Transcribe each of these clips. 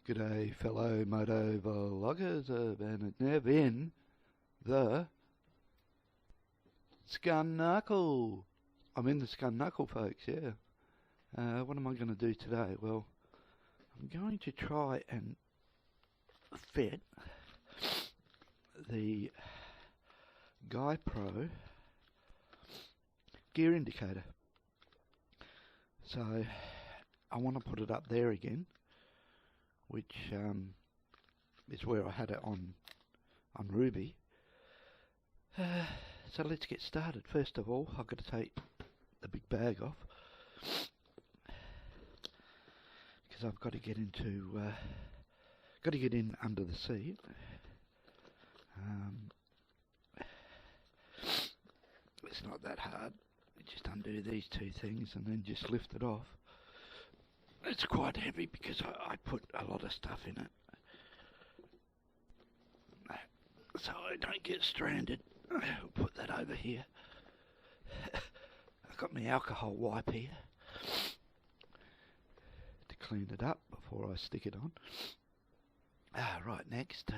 G'day fellow moto vloggers, Bandit Nev in the Scun Knuckle. I'm in the Scun Knuckle, folks, yeah. What am I going to do today? Well, I'm going to try and fit the GiPro gear indicator. So I want to put it up there again, which is where I had it on Ruby. So let's get started. First of all, I've got to take the big bag off because I've got to get into in under the seat. It's not that hard. You just undo these two things and then just lift it off. It's quite heavy because I put a lot of stuff in it, so I don't get stranded. I'll put that over here. I've got my alcohol wipe here to clean it up before I stick it on. Right, next,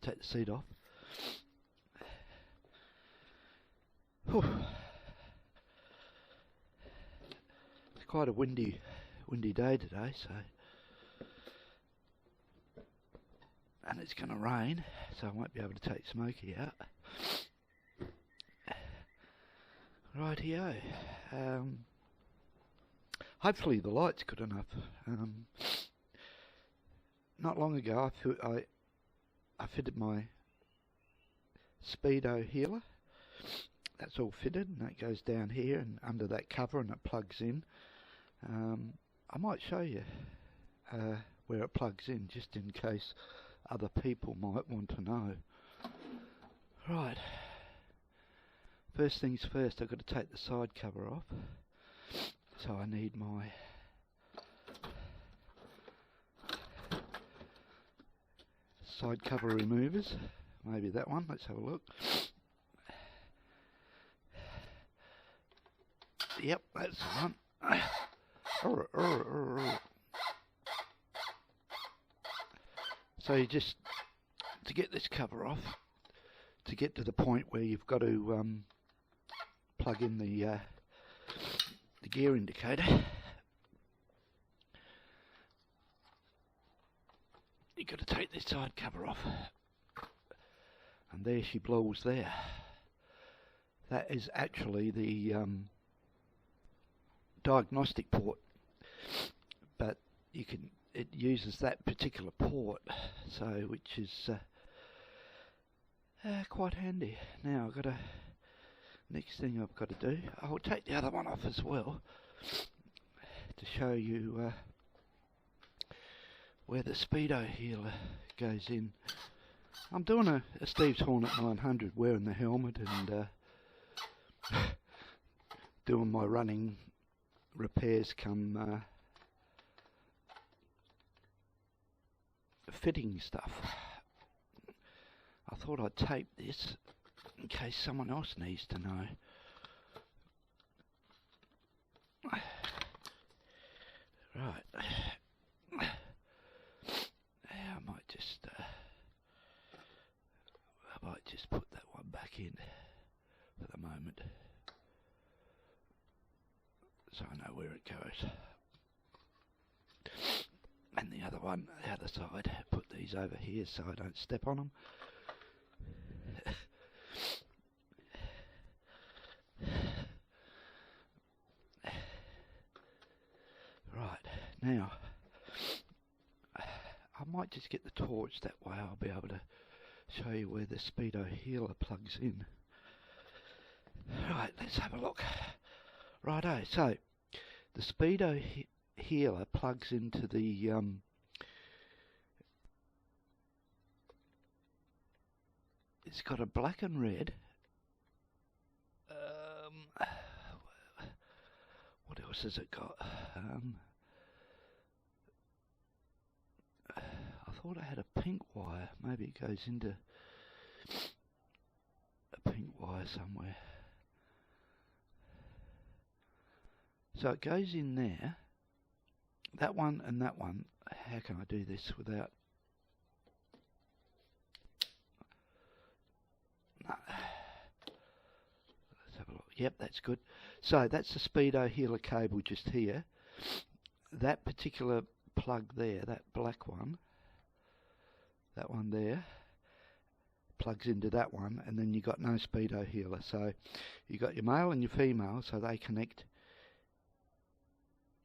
take the seat off. Whew. It's quite a windy day today, so, and it's going to rain, so I won't be able to take Smokey out. Rightio. Hopefully the light's good enough. Not long ago I fitted my speedo healer. That's all fitted, and that goes down here and under that cover, and it plugs in. I might show you where it plugs in, just in case other people might want to know. Right, first things first, I've got to take the side cover off. So I need my side cover removers. Maybe that one, let's have a look. Yep, that's the one. So you just, to get this cover off, to get to the point where you've got to plug in the gear indicator, you've got to take this side cover off, and there she blows there. That is actually the diagnostic port, but it uses that particular port, so which is quite handy. Now I've got to, next thing I've got to do, I'll take the other one off as well to show you where the speedo healer goes in. I'm doing a Steve's Hornet 900, wearing the helmet and doing my running repairs come fitting stuff. I thought I'd tape this in case someone else needs to know. Right. I might just put that one back in for the moment, so I know where it goes. And the other one, the other side, put these over here so I don't step on them. Right, now, I might just get the torch, that way I'll be able to show you where the speedo healer plugs in. Right, let's have a look. Righto, so the speedo healer plugs into the it's got a black and red. What else has it got? I thought I had a pink wire. Maybe it goes into a pink wire somewhere. So it goes in there. That one and that one how can I do this without... No. Let's have a look. Yep, that's good. So that's the speedo healer cable just here. That particular plug there, that black one, that one there, plugs into that one, and then you got no speedo healer. So you got your male and your female, so they connect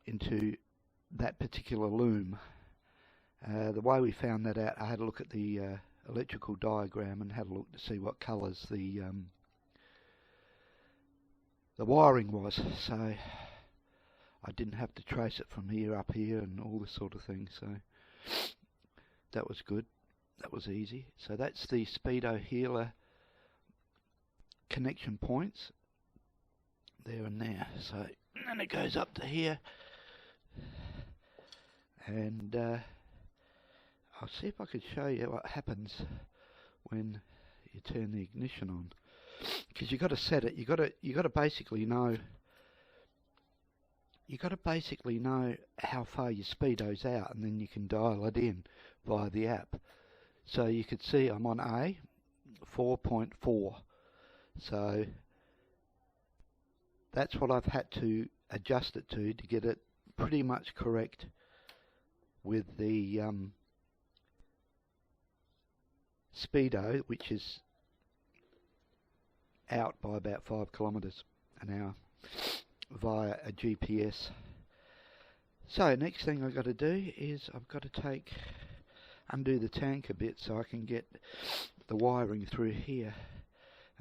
into that particular loom. The way we found that out, I had a look at the electrical diagram and had a look to see what colours the wiring was, so I didn't have to trace it from here up here and all this sort of thing, so that was good. That was easy. So that's the speedo healer connection points there and there. So and it goes up to here, and I'll see if I can show you what happens when you turn the ignition on, because you got to set it. You got to basically know. You got to basically know how far your speedo's out, and then you can dial it in via the app. So you could see I'm on A 4.4. So that's what I've had to adjust it to get it pretty much correct with the speedo, which is out by about 5 kilometers an hour via a GPS. So next thing I've got to do is I've got to undo the tank a bit so I can get the wiring through here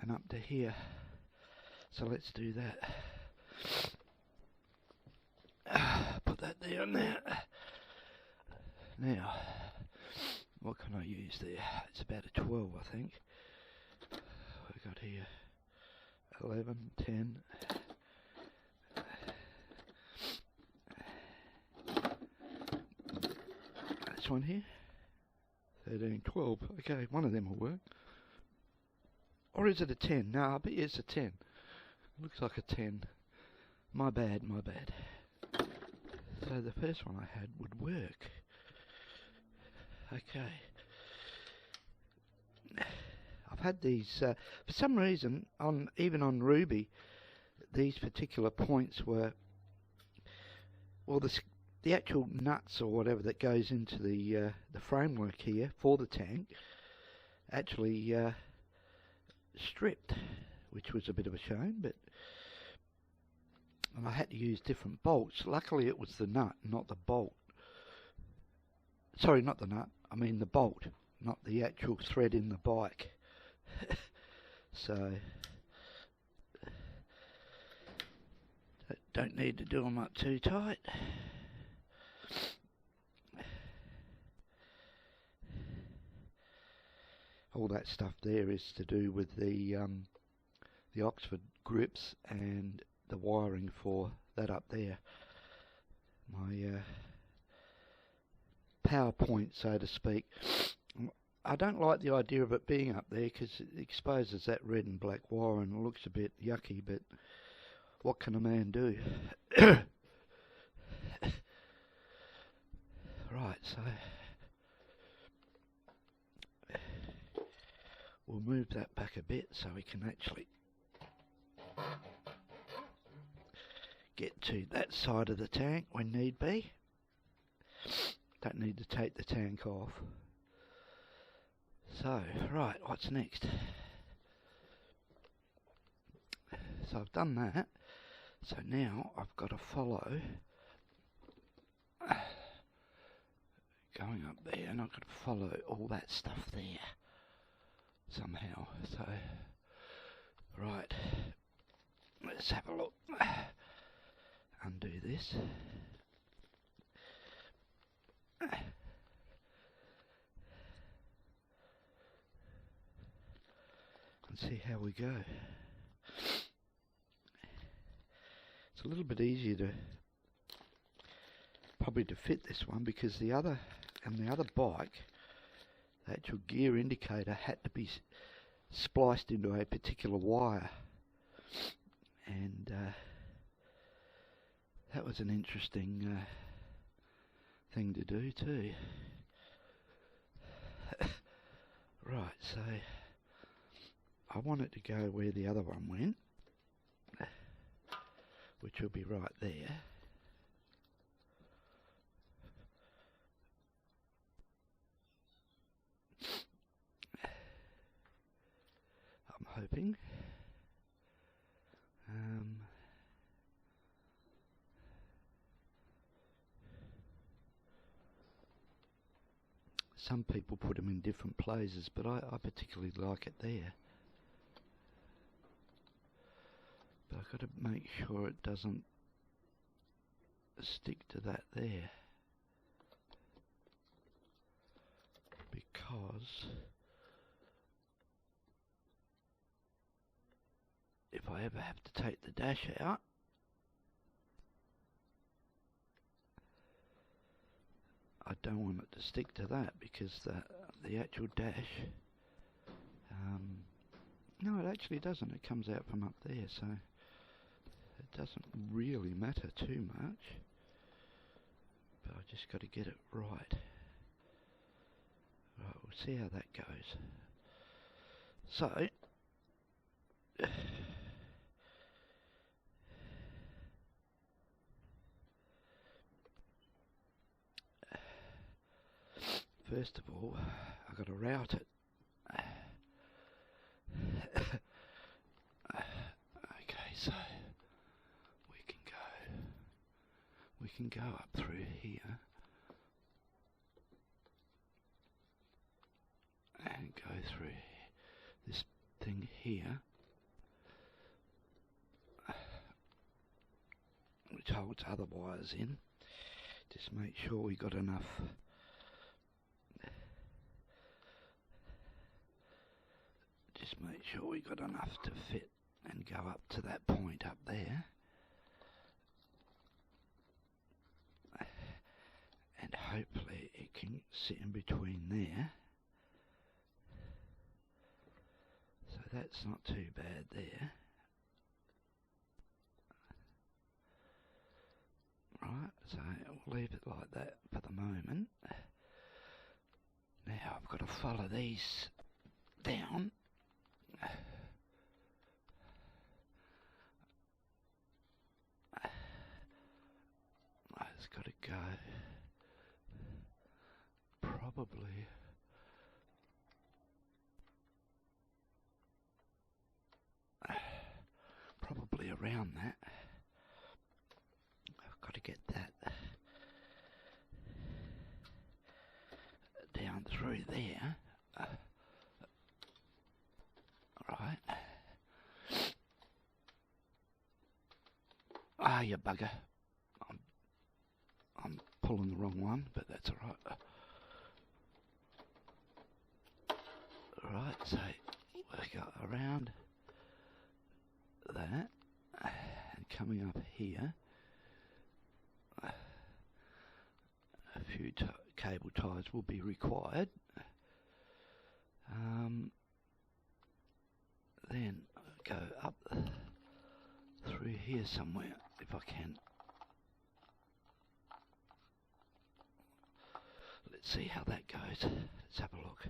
and up to here. So let's do that. Put that there and there. Now, what can I use there? It's about a 12, I think. We've got here 11, 10. This one here, 13, 12. Okay, one of them will work. Or is it a 10? No, I bet it's a 10. Looks like a 10. My bad, my bad. So the first one I had would work. Okay. I've had these, for some reason, even on Ruby, these particular points were, well, the actual nuts or whatever that goes into the framework here for the tank actually stripped, which was a bit of a shame, but and I had to use different bolts. Luckily it was the nut, not the bolt. Sorry, not the nut, I mean the bolt, not the actual thread in the bike. So don't need to do them up too tight. All that stuff there is to do with the Oxford grips and the wiring for that up there. My PowerPoint, so to speak. I don't like the idea of it being up there because it exposes that red and black wire and it looks a bit yucky, but what can a man do? Right, so we'll move that back a bit so we can actually get to that side of the tank when need be. Don't need to take the tank off. So, right, what's next? So I've done that. So now I've got to follow going up there, and I've got to follow all that stuff there somehow. So, right, let's have a look. Undo this. And see how we go. It's a little bit easier to probably to fit this one because the other bike, the actual gear indicator had to be spliced into a particular wire, and that was an interesting thing to do too. Right, so I want it to go where the other one went, which will be right there. I'm hoping. Some people put them in different places, but I particularly like it there. But I've got to make sure it doesn't stick to that there, because if I ever have to take the dash out, I don't want it to stick to that, because the actual dash, no, it actually doesn't. It comes out from up there, so it doesn't really matter too much. But I just got to get it right. Right, we'll see how that goes. So, first of all, I've got to route it. Okay, so we can go up through here and go through this thing here, which holds other wires in. Just make sure we got enough. Just make sure we got enough to fit and go up to that point up there. And hopefully it can sit in between there. So that's not too bad there. Right, so we'll leave it like that for the moment. Now I've got to follow these down. It's got to go probably around that. I've got to get that down through there. Right. Ah, you bugger. I'm pulling the wrong one, but that's alright. Right, so we got around that and coming up here. A few cable ties will be required. Then go up through here somewhere if I can. Let's see how that goes. Let's have a look.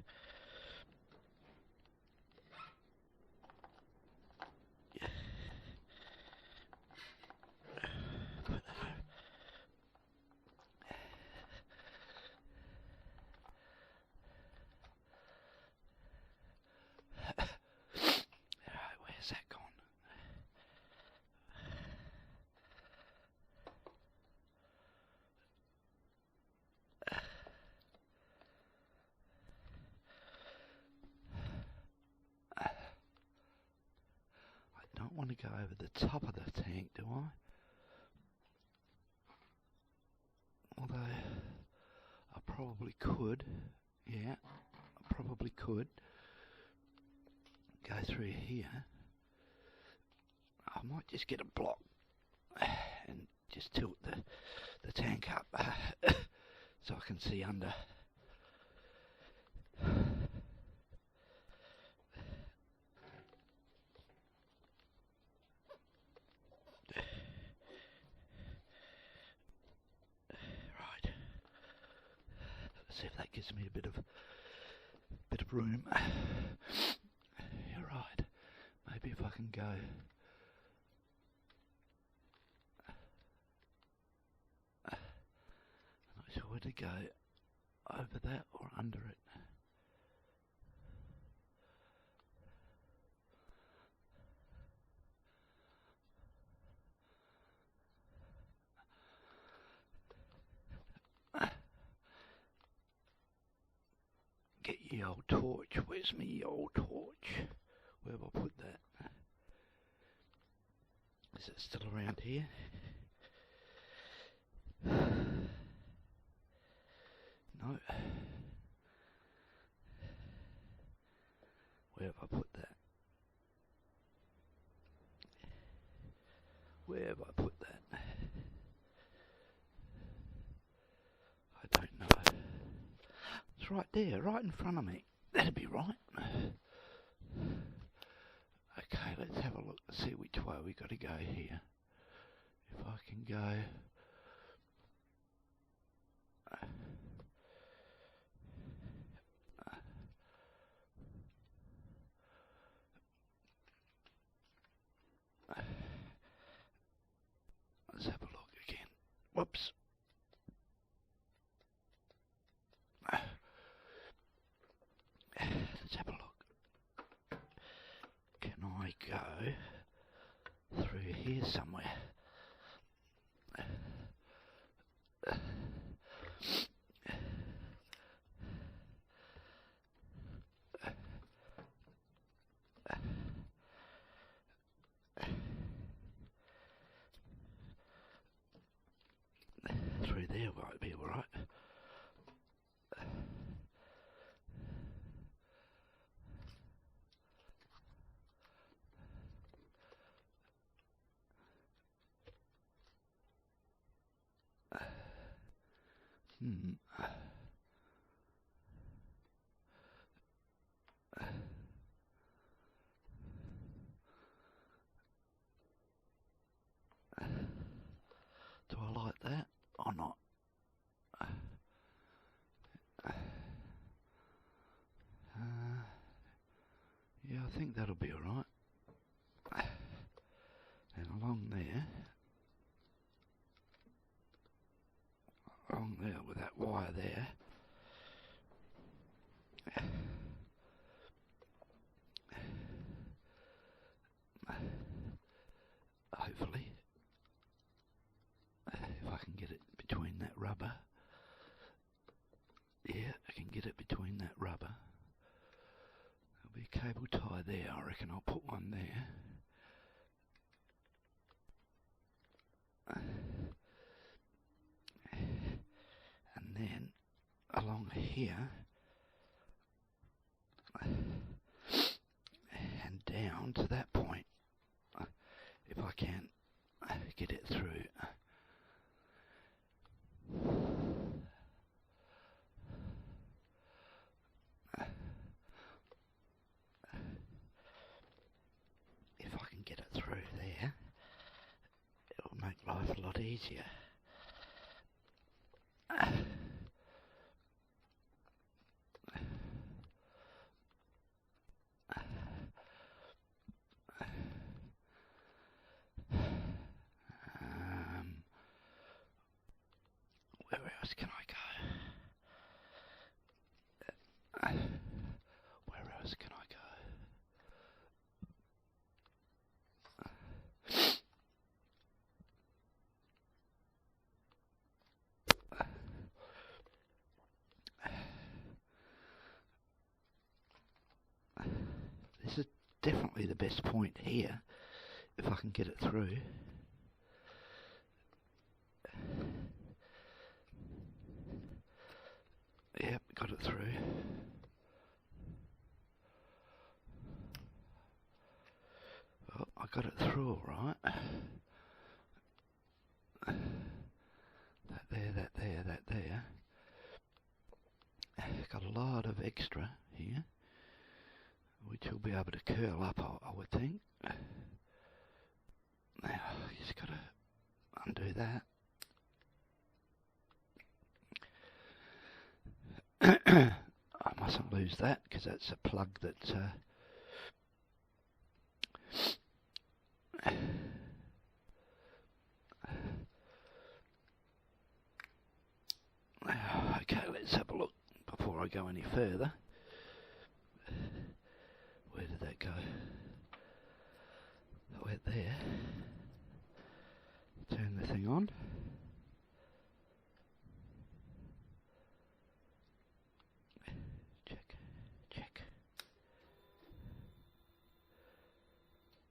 Where's that gone? I don't want to go over the top of the tank, do I? Although I probably could. Yeah, I probably could go through here. I might just get a block and just tilt the tank up so I can see under. Right. See if that gives me a bit of room. You're right. Maybe if I can go. I'm not sure where to go. Over that or under it. Get ye old torch. Where's me old torch? Where have I put that? Is it still around here? No. Where have I put that? Where have I put that? I don't know. It's right there, right in front of me. That'd be right. Okay, let's have a look and see which way we got to go here. If I can go. Let's have a look again. Whoops. Let's have a look. Can I go through here somewhere? Through there might be alright. Do I like that or not? Yeah, I think that'll be alright. And along there with that wire there. Hopefully. If I can get it between that rubber. Yeah, I can get it between that rubber. There'll be a cable tie there. I reckon I'll put one there. And then along here and down to that point, if I can get it through. If I can get it through there, it'll make life a lot easier. Where else can I go? Where else can I go? This is definitely the best point here, if I can get it through. Yep, got it through. Well, I got it through all right. That there. Got a lot of extra here, which will be able to curl up, I would think. Now, you just got to undo that. I mustn't lose that because that's a plug that okay, let's have a look before I go any further. Where did that go? That went there. Turn the thing on. Check.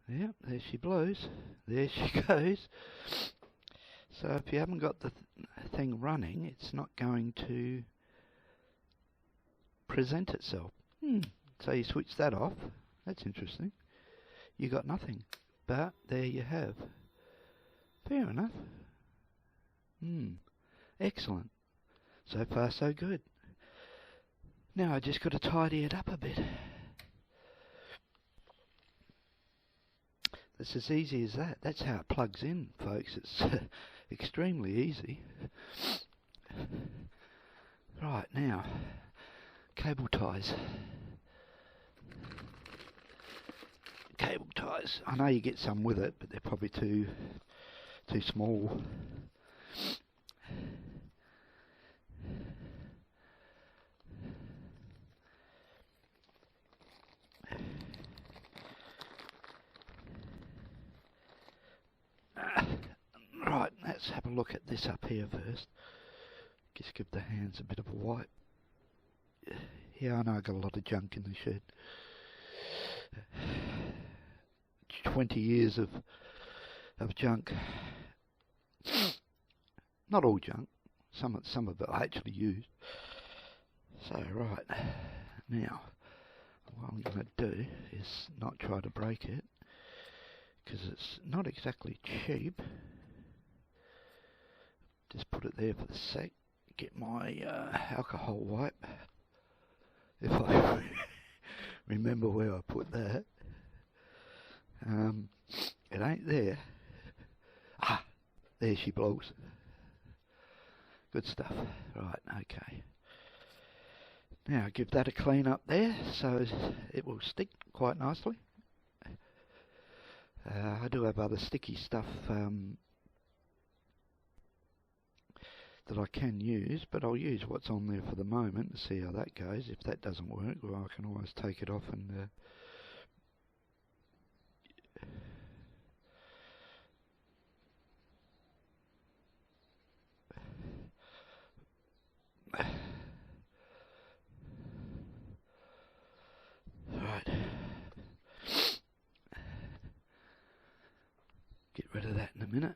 Yep, there she blows. There she goes. So if you haven't got the thing running, it's not going to present itself. So you switch that off. That's interesting. You got nothing. But there you have. Fair enough. Excellent. So far so good. Now I just got to tidy it up a bit. It's as easy as that. That's how it plugs in, folks. It's extremely easy. Right, now, cable ties. Cable ties. I know you get some with it, but they're probably too small. Right, let's have a look at this up here first. Just give the hands a bit of a wipe. Yeah, I know I got a lot of junk in the shed. 20 years of junk. Not all junk. Some of it I actually used. So right now, what I'm going to do is not try to break it, because it's not exactly cheap. Just put it there for the sec. Get my alcohol wipe, if I remember where I put that. It ain't there. Ah, there she blows. Good stuff. Right, okay. Now give that a clean up there so it will stick quite nicely. I do have other sticky stuff that I can use, but I'll use what's on there for the moment and see how that goes. If that doesn't work, well, I can always take it off and right. Get rid of that in a minute.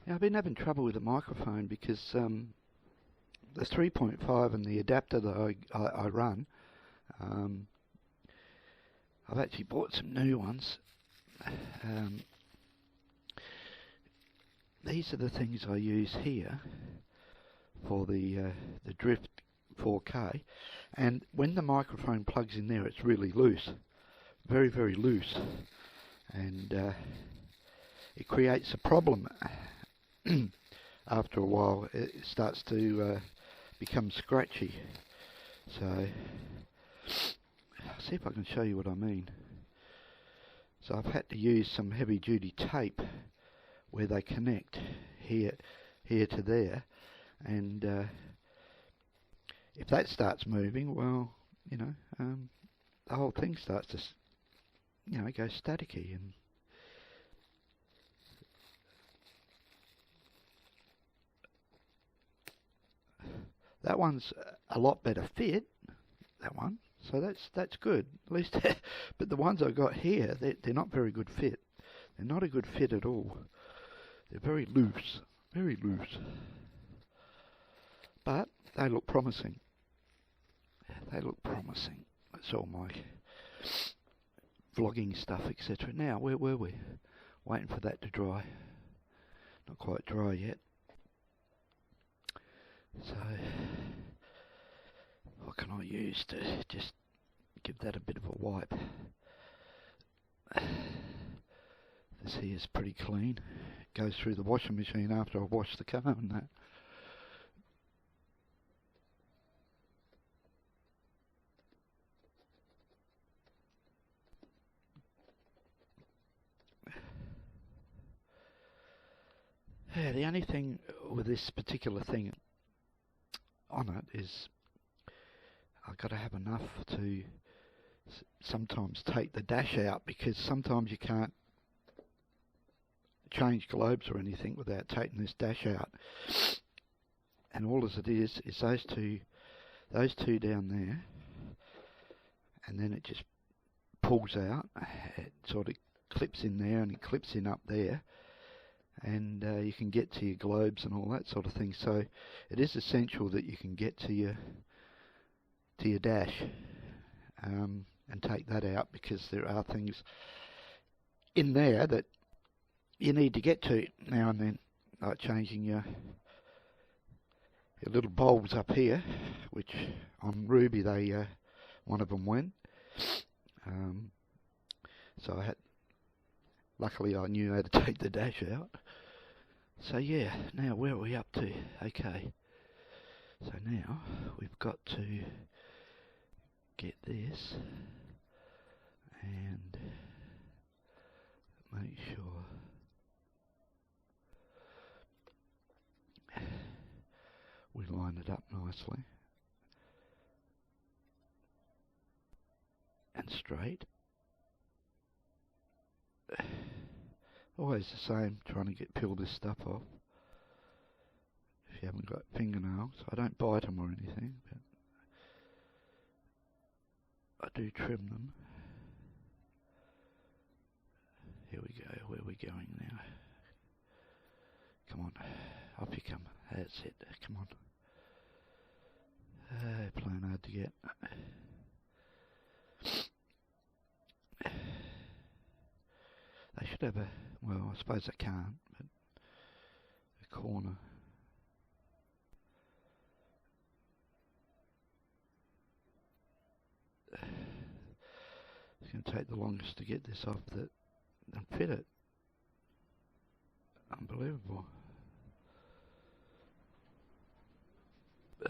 Now, I've been having trouble with the microphone because the 3.5 and the adapter that I run, I've actually bought some new ones. These are the things I use here for the Drift 4K, and when the microphone plugs in there, it's really loose, very, very loose, and it creates a problem. After a while it starts to become scratchy. So I'll see if I can show you what I mean. So I've had to use some heavy duty tape where they connect here to there, and if that starts moving, well, you know, the whole thing starts to, you know, go staticky. And that one's a lot better fit, that one, so that's good, at least. But the ones I got here, they're not very good fit. They're not a good fit at all. They're very loose, but they look promising. They look promising. That's all my vlogging stuff, etc. Now, where were we? Waiting for that to dry. Not quite dry yet. So, what can I use to just give that a bit of a wipe? This here is pretty clean. Goes through the washing machine after I wash the car and that. yeah, the only thing with this particular thing on it is I've got to have enough to sometimes take the dash out, because sometimes you can't change globes or anything without taking this dash out. And all as it is those two down there, and then it just pulls out. It sort of clips in there and it clips in up there, and you can get to your globes and all that sort of thing. So it is essential that you can get to your dash and take that out, because there are things in there that you need to get to now and then, like changing your little bulbs up here, which on Ruby they one of them went. So I had, luckily I knew how to take the dash out. So yeah, now where are we up to? Okay, so now we've got to get this and make sure we line it up nicely and straight. Always the same, trying to peel this stuff off. If you haven't got fingernails, I don't bite them or anything, but I do trim them. Here we go, where are we going now? Come on, up you come, that's it, come on. Playing hard to get. They should have a, well, I suppose they can't, but a corner. It's going to take the longest to get this off and fit it. Unbelievable.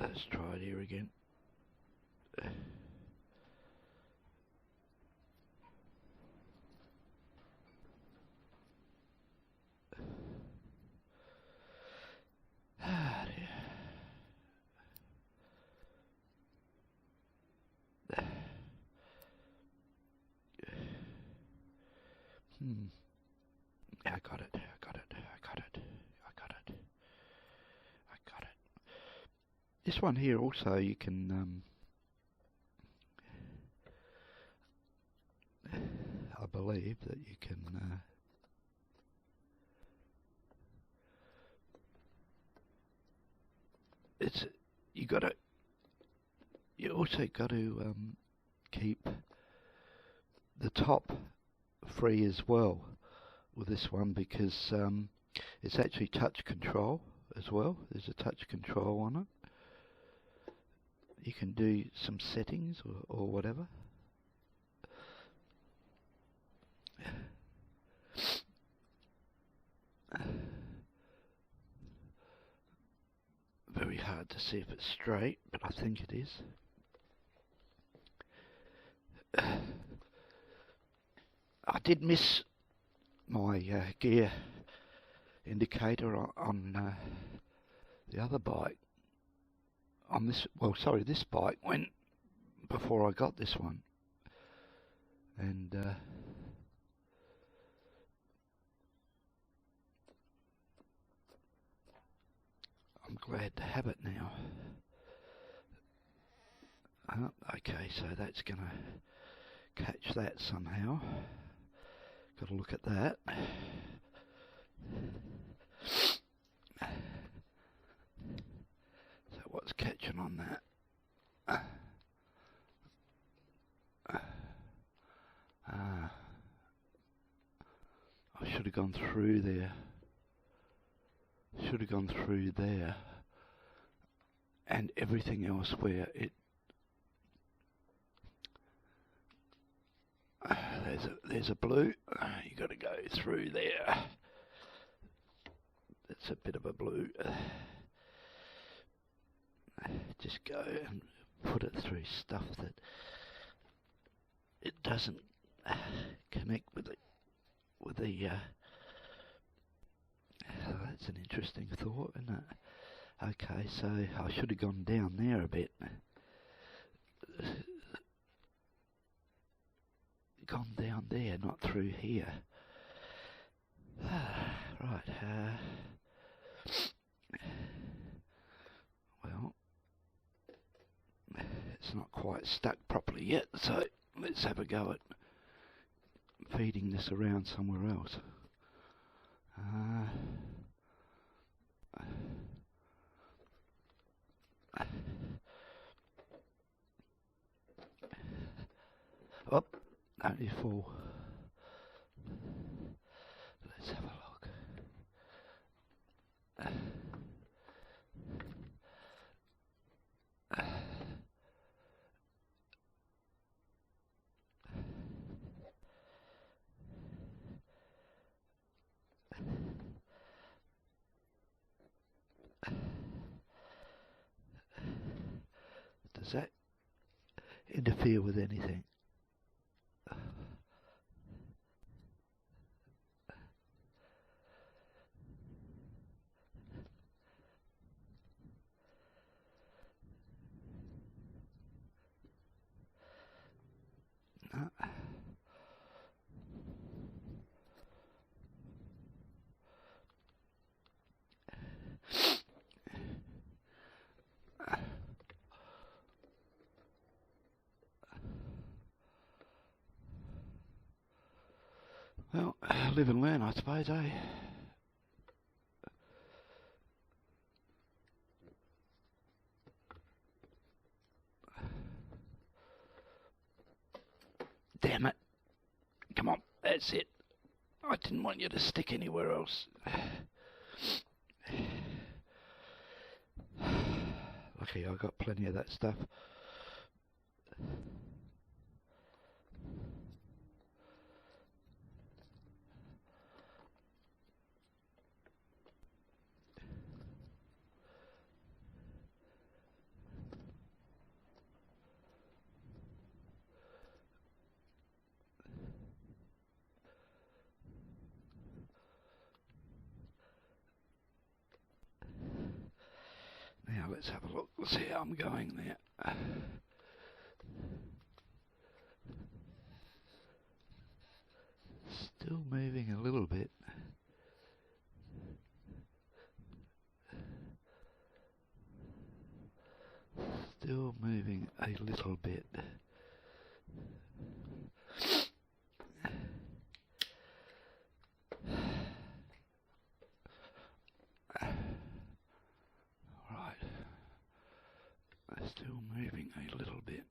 Let's try it here again. I got it. This one here also you can, I believe that you can, you also got to keep the top free as well with this one, because it's actually touch control as well. There's a touch control on it. You can do some settings or whatever. Very hard to see if it's straight, but I think it is. I did miss my gear indicator on the other bike. On this, well, sorry, this bike went before I got this one, and I'm glad to have it now. Okay, so that's gonna catch that somehow. Got to look at that. So what's catching on that? I should have gone through there. Should have gone through there. And everything else where it... there's a blue. You got to go through there. That's a bit of a blue. Just go and put it through stuff that it doesn't connect with the That's an interesting thought, isn't it? Okay, so I should have gone down there a bit. Gone down there, not through here. Right, well, it's not quite stuck properly yet, so let's have a go at feeding this around somewhere else. Oh, only fall. Let's have a look. Does that interfere with anything? No. Well, live and learn, I suppose, eh? Damn it. Come on, that's it. I didn't want you to stick anywhere else. Lucky I got plenty of that stuff. Now let's have a look. Let's see how I'm going there. Still moving a little bit. Still moving a little bit. Still moving a little bit.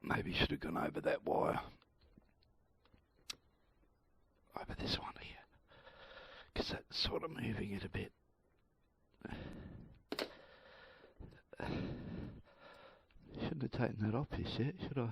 Maybe should have gone over that wire. Over this one here. Because that's sort of moving it a bit. Shouldn't have taken that off just yet, should I?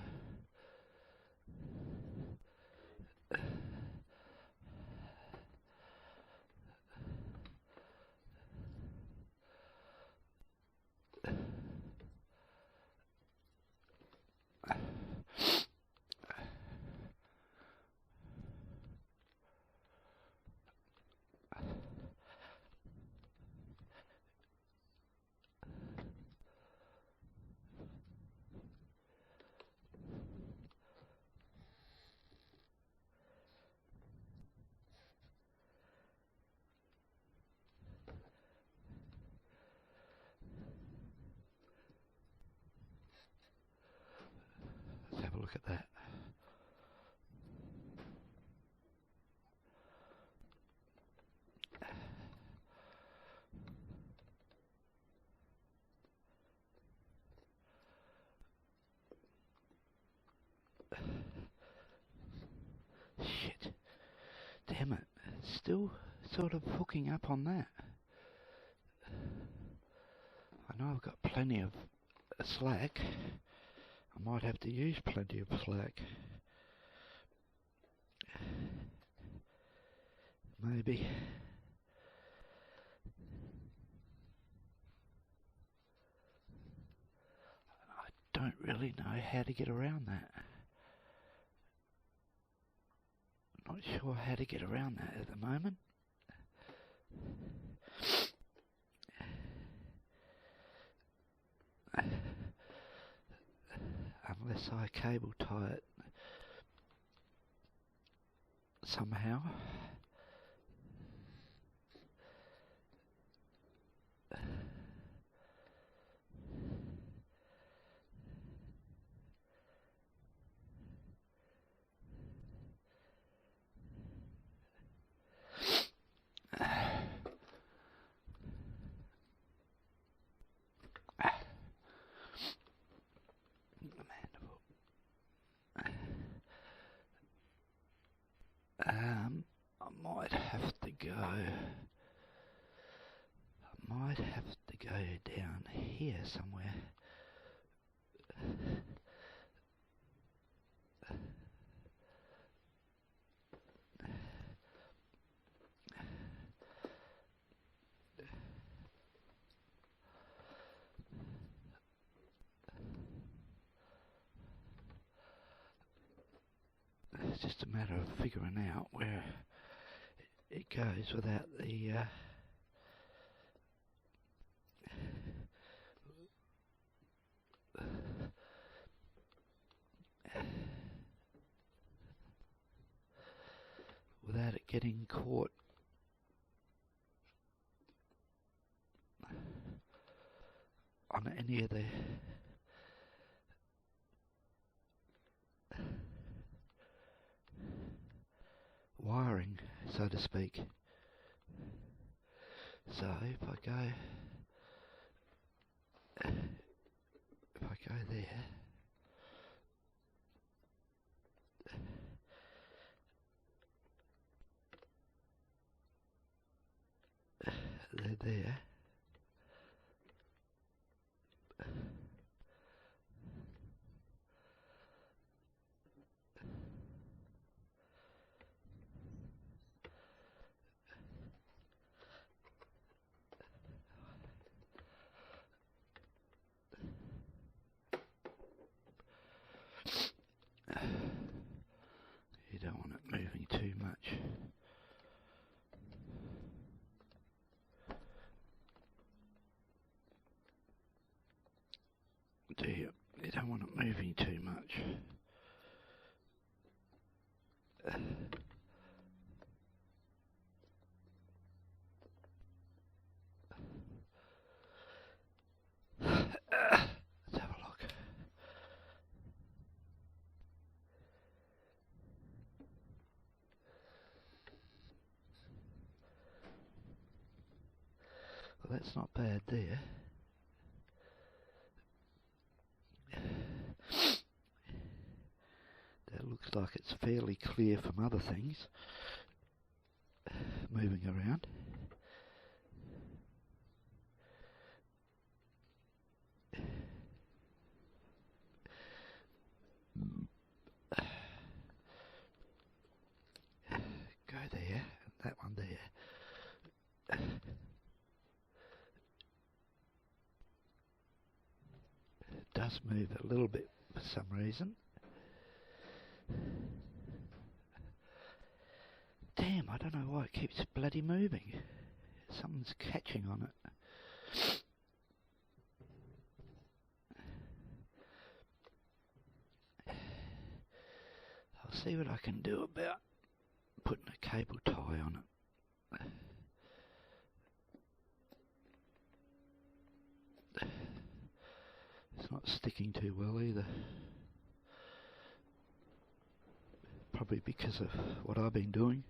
Let's have a look at that. Shit. Damn it. It's still sort of hooking up on that. I know I've got plenty of slack. I might have to use plenty of slack. Maybe. really know how to get around that. Not sure how to get around that at the moment. Unless I cable tie it somehow. I might have to go down here somewhere. It's just a matter of figuring out where it goes without the without it getting caught on any of the wiring, so to speak. So if I go there, there. You don't want it moving too much. Do you? You don't want it moving too much. Let's have a look. Well, that's not bad there. That looks like it's fairly clear from other things moving around. Go there, that one there. It does move a little bit for some reason. Damn, I don't know why it keeps bloody moving. Something's catching on it. I'll see what I can do about putting a cable tie on it. It's not sticking too well either. Probably because of what I've been doing.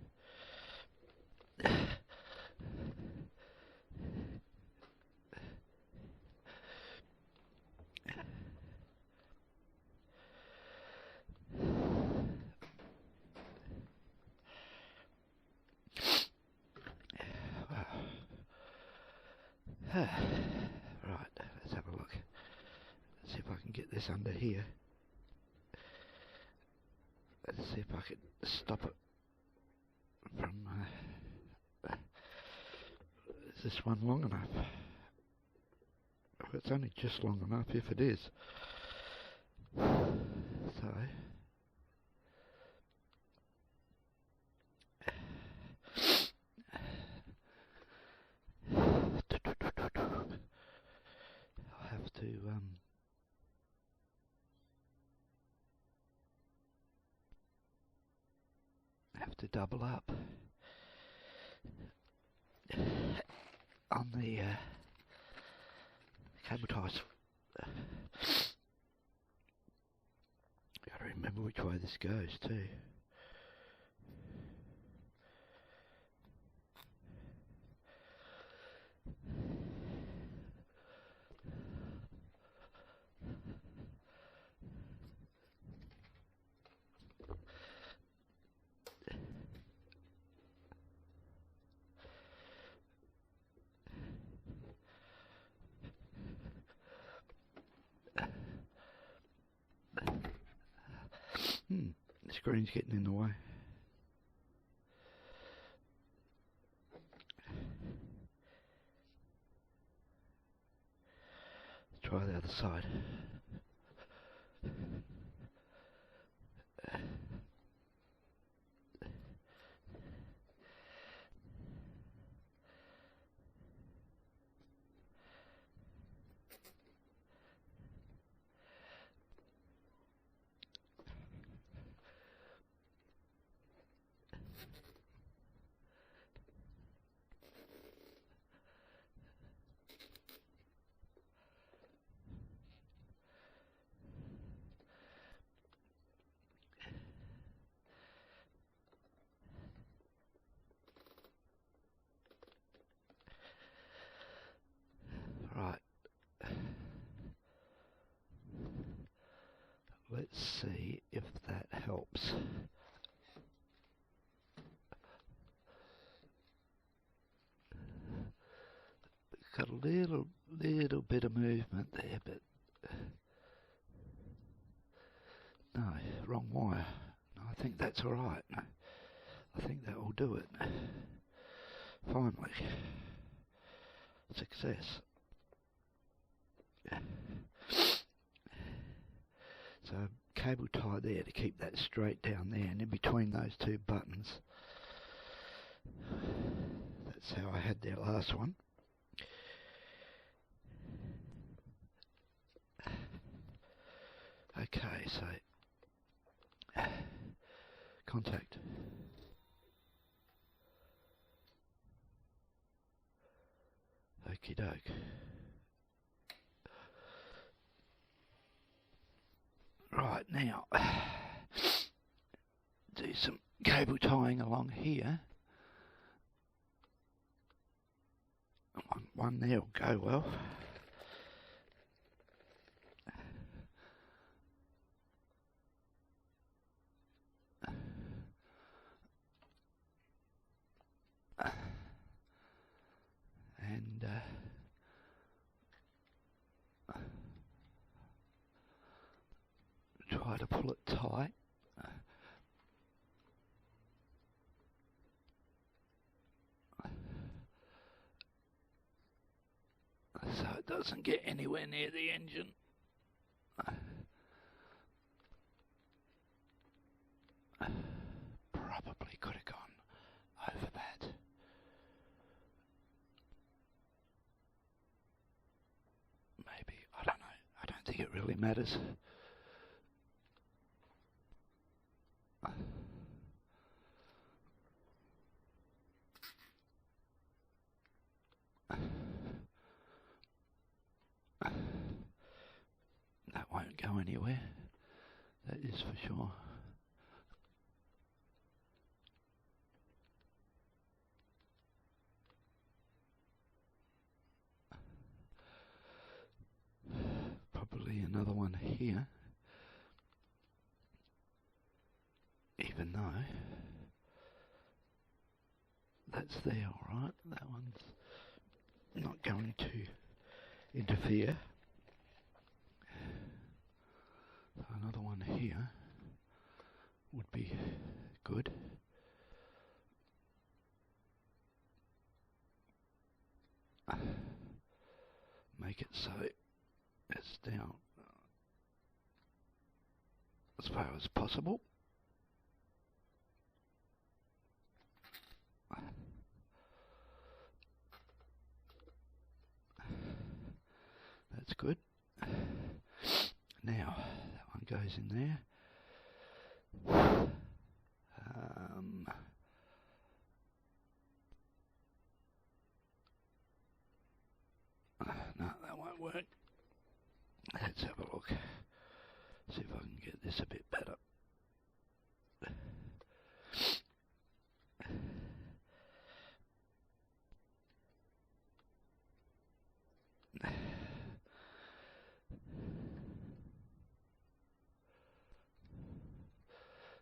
Right, let's have a look. Let's see if I can get this under here. Let's see if I can stop it from... is this one long enough? Oh, it's only just long enough if it is. I have to double up on the cable ties. Gotta remember which way this goes too. The screen's getting in the way. Let's try the other side. Right. Let's see if that helps. Got a little bit of movement there, but no, wrong wire. No, I think that's all right. I think that will do it. Finally, success. So cable tie there to keep that straight down there, and in between those two buttons. That's how I had their last one. Okay, so contact. Okie doke. Right, now do some cable tying along here. One there will go well. And try to pull it tight. So it doesn't get anywhere near the engine. Probably could have gone over that. Maybe, I don't know. I don't think it really matters. That won't go anywhere, that is for sure. Probably another one here, even though that's there, alright. That one's not going to interfere. So another one here would be good. Make it so it's down as far as possible. That's good. Now, that one goes in there. No, that won't work. Let's have a look. See if I can get this a bit better.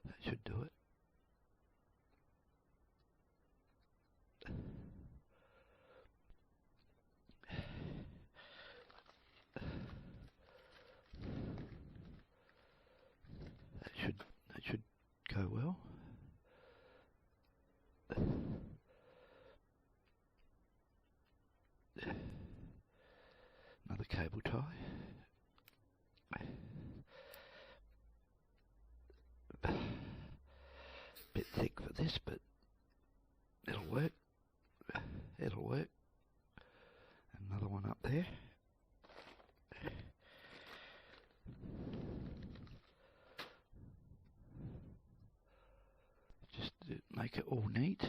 That should do it. That should go well. Another cable tie. Bit thick for this, but it'll work. It'll work. Another one up there. Just make it all neat.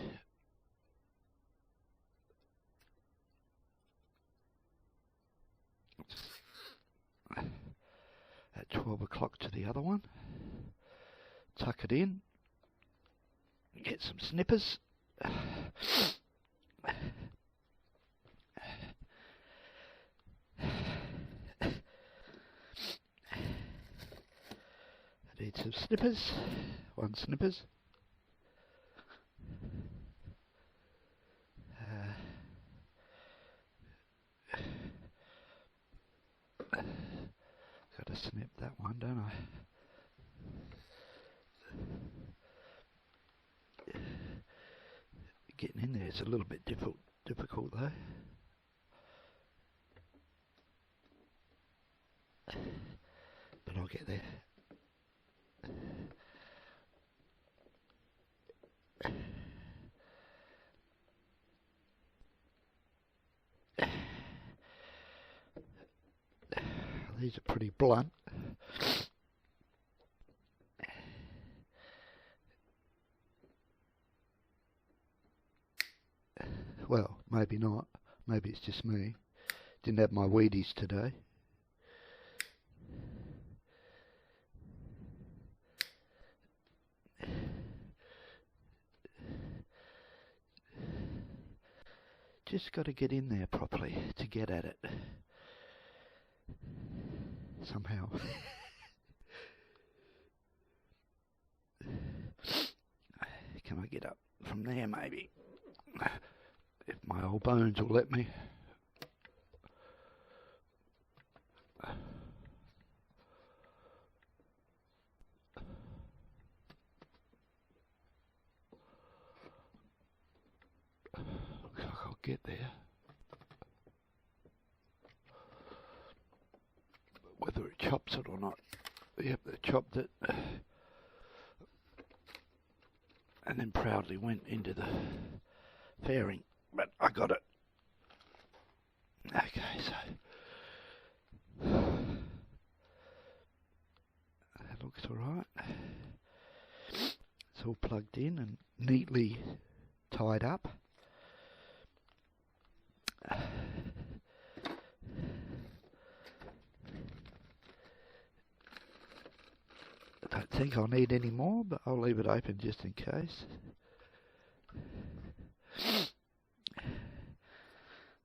At 12 o'clock to the other one. Tuck it in. Get some snippers. I need some snippers. One snippers. Gotta snip that one, don't I? Getting in there is a little bit difficult though. But I'll get there. These are pretty blunt. Well, maybe not. Maybe it's just me. Didn't have my Wheaties today. Just got to get in there properly to get at it. Somehow. Can I get up from there maybe? If my old bones will let me. Looks like I'll get there. Whether it chops it or not. Yep, they chopped it. And then proudly went into the fairing. But I got it. Okay, so that looks alright. It's all plugged in and neatly tied up. I don't think I'll need any more, but I'll leave it open just in case.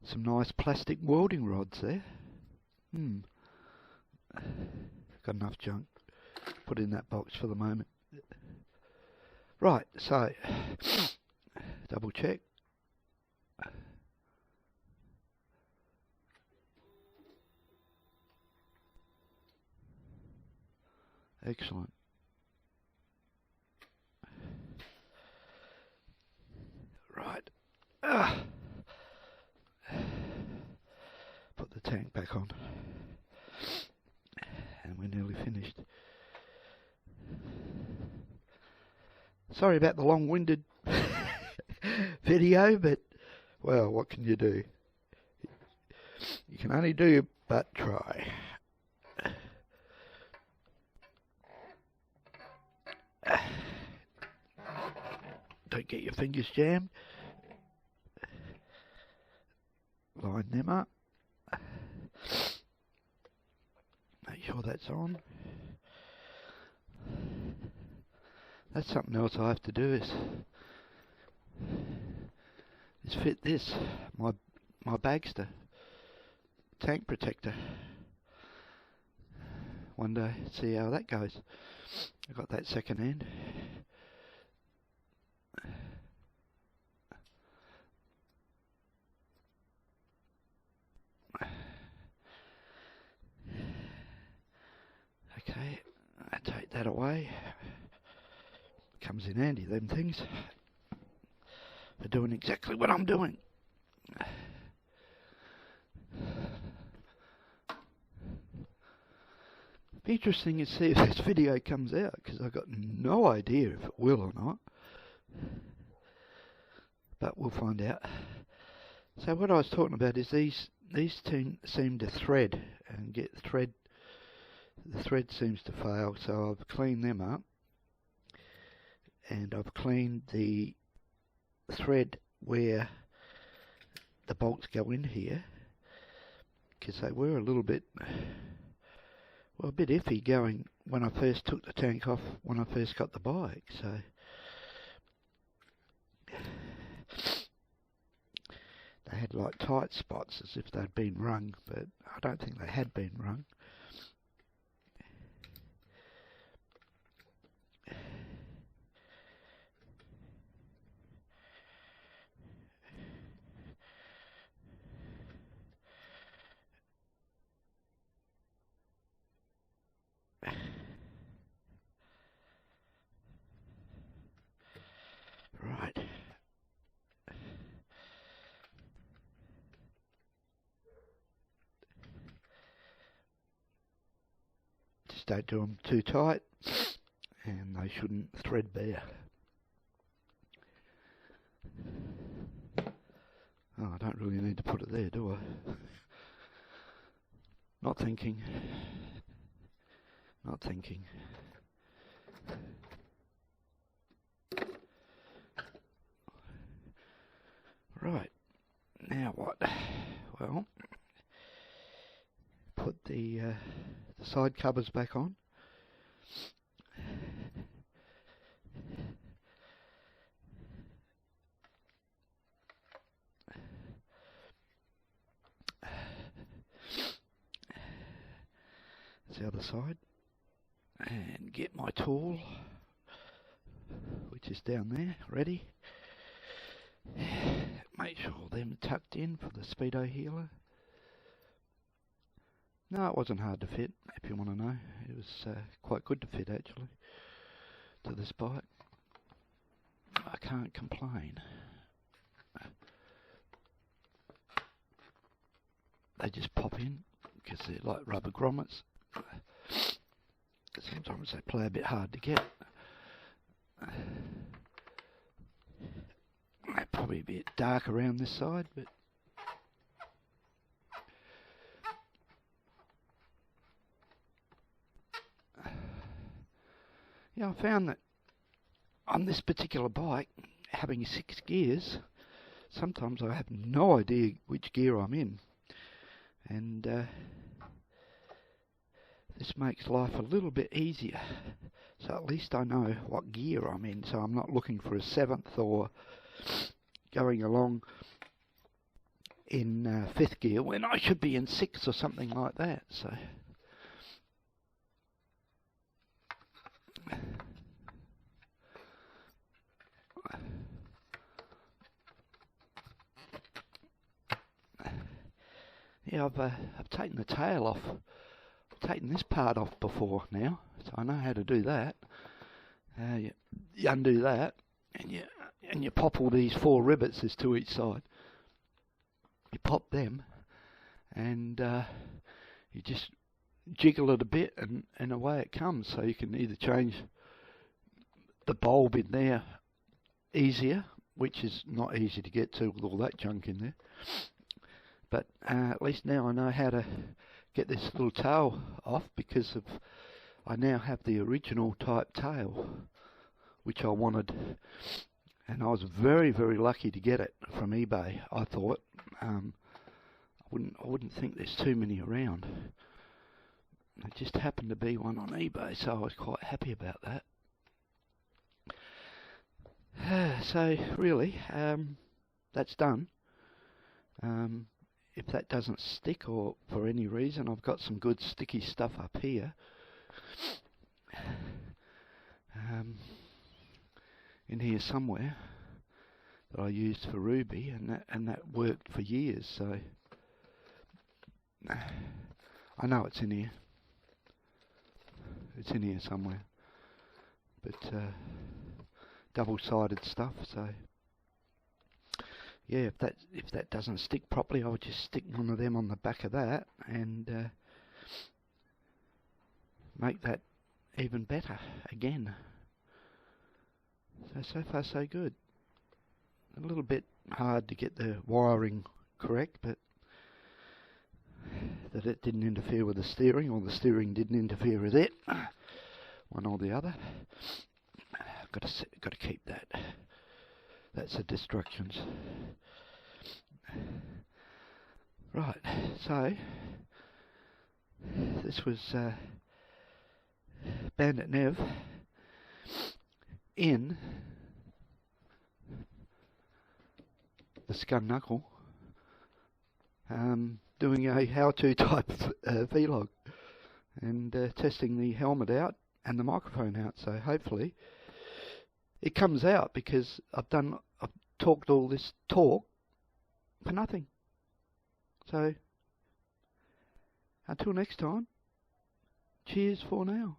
Some nice plastic welding rods there. Got enough junk. Put in that box for the moment. Right, so double check. Excellent. Right. Put the tank back on. And we're nearly finished. Sorry about the long-winded video, but, well, what can you do? You can only do but try. Don't get your fingers jammed. Line them up. Make sure that's on. That's something else I have to do is fit this, my Bagster tank protector. One day, see how that goes. I got that second hand. Okay, I take that away. Comes in handy, them things, for doing exactly what I'm doing. Be interesting to see if this video comes out, because I've got no idea if it will or not. But we'll find out. So what I was talking about is these seem to thread and get thread. The thread seems to fail, so I've cleaned them up. And I've cleaned the thread where the bolts go in here, because they were a little bit, well, a bit iffy going when I first took the tank off, when I first got the bike. So they had like tight spots as if they'd been wrung, but I don't think they had been wrung. Right. Just don't do them too tight, and they shouldn't threadbare. Oh, I don't really need to put it there, do I? Not thinking. Not thinking. Right, now what? Well, put the side covers back on. That's the other side. And get my tool, which is down there, ready. Make sure them tucked in for the speedo healer. No, it wasn't hard to fit, if you want to know. It was quite good to fit, actually, to this bike. I can't complain. They just pop in, because they're like rubber grommets. Sometimes they play a bit hard to get. They're probably a bit dark around this side, but yeah, I found that on this particular bike, having 6 gears, sometimes I have no idea which gear I'm in, and this makes life a little bit easier. So at least I know what gear I'm in, so I'm not looking for a 7th or going along in 5th gear when I should be in 6th or something like that. So yeah, I've taken the tail off. I've taken this part off before now, so I know how to do that. You undo that, and you pop all these 4 rivets, there's 2 each side. You pop them, and you just jiggle it a bit, and away it comes. So you can either change the bulb in there easier, which is not easy to get to with all that junk in there. But at least now I know how to get this little tail off, because of I now have the original type tail, which I wanted, and I was very, very lucky to get it from eBay. I thought I wouldn't think there's too many around. There just happened to be one on eBay, so I was quite happy about that. So really, that's done. If that doesn't stick, or for any reason, I've got some good sticky stuff up here. In here somewhere that I used for Ruby, and that worked for years. So I know it's in here. It's in here somewhere, but double-sided stuff. So yeah, if that doesn't stick properly, I would just stick one of them on the back of that and make that even better again. So far so good. A little bit hard to get the wiring correct, but that it didn't interfere with the steering, or the steering didn't interfere with it, one or the other. Got to keep that. That's the distractions. Right, so this was Bandit Nev in the Scun Knuckle, doing a how-to type vlog, and testing the helmet out and the microphone out. So hopefully it comes out, because I've talked all this talk for nothing. So until next time, cheers for now.